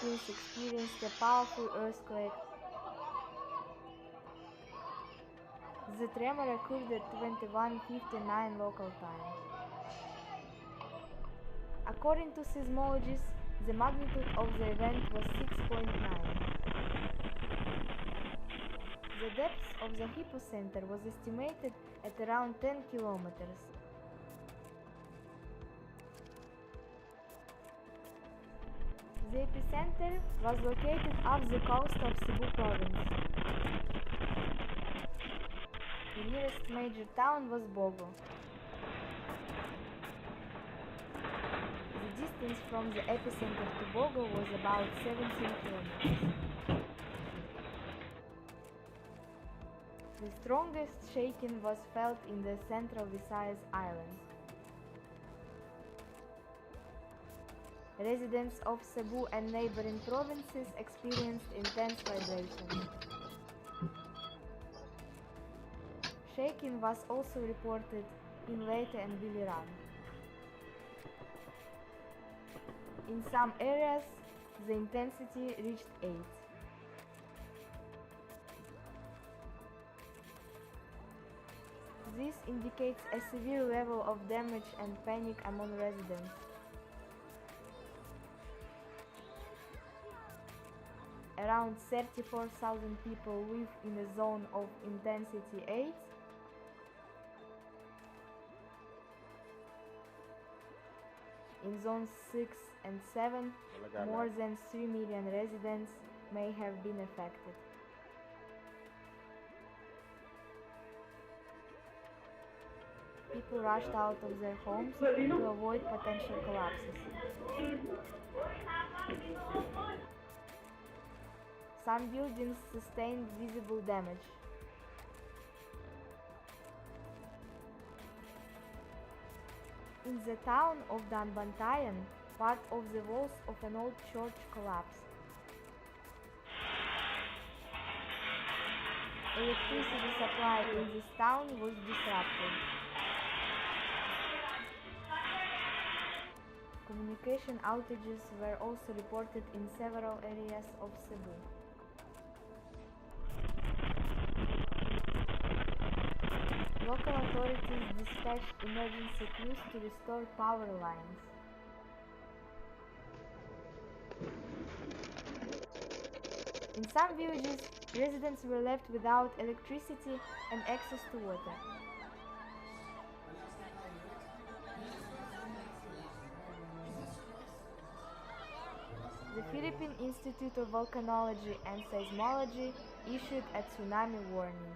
Philippines experienced a powerful earthquake. The tremor occurred at 21:59 local time. According to seismologists, the magnitude of the event was 6.9. The depth of the epicenter was estimated at around 10 kilometers. The epicenter was located off the coast of Cebu province. The nearest major town was Bogo. The distance from the epicenter to Bogo was about 17 kilometers. The strongest shaking was felt in the Central Visayas islands. Residents of Cebu and neighboring provinces experienced intense vibrations. Shaking was also reported in Leyte and Biliran. In some areas, the intensity reached 8. This indicates a severe level of damage and panic among residents. Around 34,000 people live in a zone of intensity 8. In zones 6 and 7, more than 3 million residents may have been affected. People rushed out of their homes to avoid potential collapses. Some buildings sustained visible damage. In the town of Bantayan, part of the walls of an old church collapsed. Electricity supply in this town was disrupted. Communication outages were also reported in several areas of Cebu. Local authorities dispatched emergency crews to restore power lines. In some villages, residents were left without electricity and access to water. The Philippine Institute of Volcanology and Seismology issued a tsunami warning.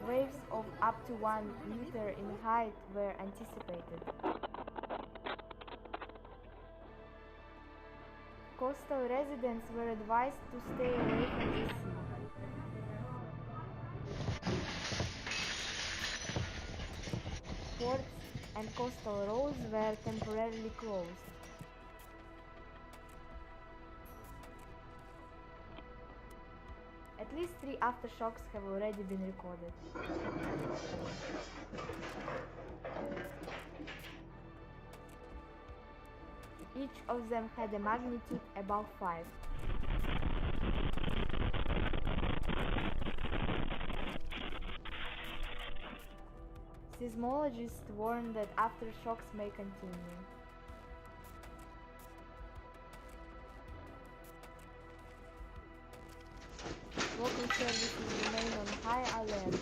Waves of up to 1 meter in height were anticipated. Coastal residents were advised to stay away from the sea. Ports and coastal roads were temporarily closed. At least 3 aftershocks have already been recorded. Each of them had a magnitude above 5. Seismologists warn that aftershocks may continue. Local services remain on high alert.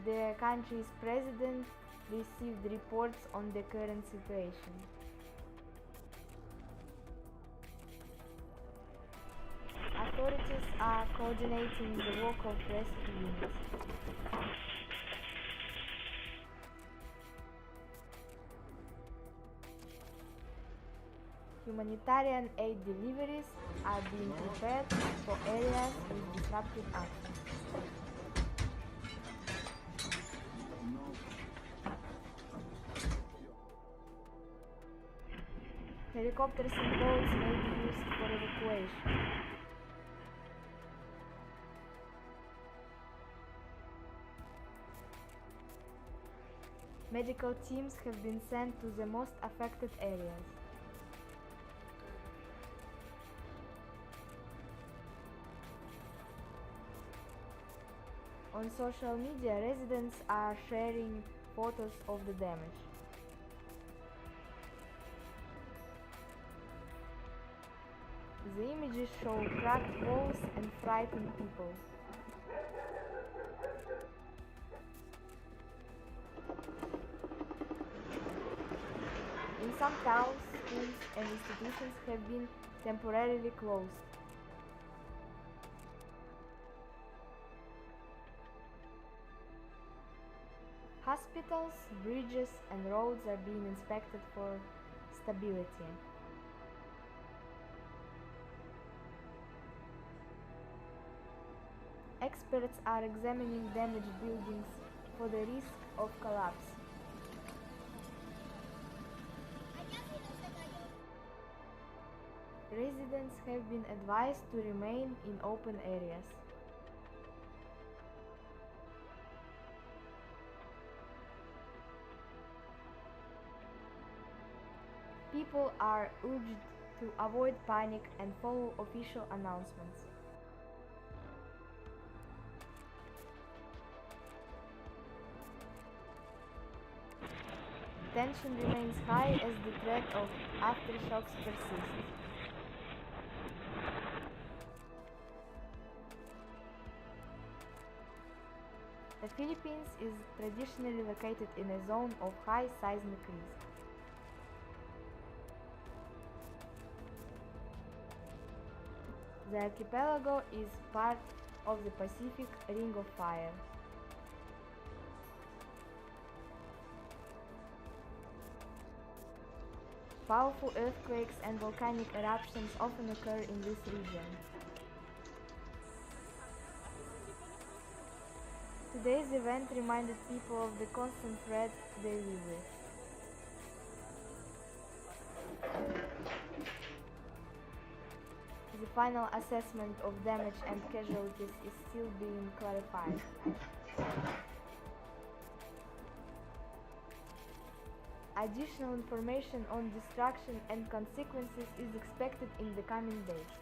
The country's president received reports on the current situation. Authorities are coordinating the work of rescue units. Humanitarian aid deliveries are being prepared for areas with disrupted access. Helicopters and boats may be used for evacuation. Medical teams have been sent to the most affected areas. On social media, residents are sharing photos of the damage. The images show cracked walls and frightened people. In some towns, schools and institutions have been temporarily closed. Hospitals, bridges and roads are being inspected for stability. Experts are examining damaged buildings for the risk of collapse. Residents have been advised to remain in open areas. People are urged to avoid panic and follow official announcements. Tension remains high as the threat of aftershocks persists. The Philippines is traditionally located in a zone of high seismic risk. The archipelago is part of the Pacific Ring of Fire. Powerful earthquakes and volcanic eruptions often occur in this region. Today's event reminded people of the constant threat they live with. The final assessment of damage and casualties is still being clarified. Additional information on destruction and consequences is expected in the coming days.